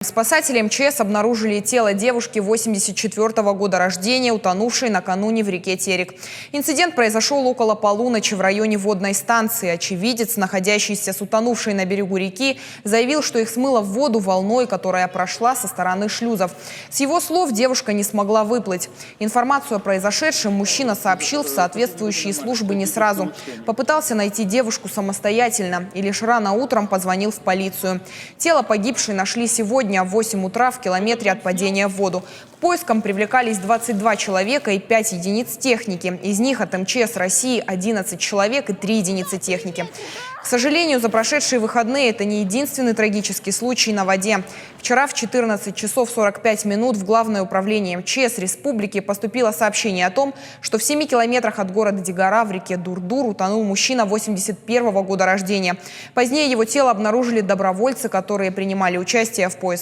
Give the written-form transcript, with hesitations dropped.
Спасатели МЧС обнаружили тело девушки 1984 года рождения, утонувшей накануне в реке Терек. Инцидент произошел около полуночи в районе водной станции. Очевидец, находящийся с утонувшей на берегу реки, заявил, что их смыло в воду волной, которая прошла со стороны шлюзов. С его слов, девушка не смогла выплыть. Информацию о произошедшем мужчина сообщил в соответствующие службы не сразу. Попытался найти девушку самостоятельно и лишь рано утром позвонил в полицию. Тело погибшей нашли сегодня в 8 утра в километре от падения в воду. К поискам привлекались 22 человека и 5 единиц техники. Из них от МЧС России 11 человек и 3 единицы техники. К сожалению, за прошедшие выходные это не единственный трагический случай на воде. Вчера в 14 часов 45 минут в Главное управление МЧС Республики поступило сообщение о том, что в 7 километрах от города Дегора в реке Дурдур утонул мужчина 1981 года рождения. Позднее его тело обнаружили добровольцы, которые принимали участие в поисках.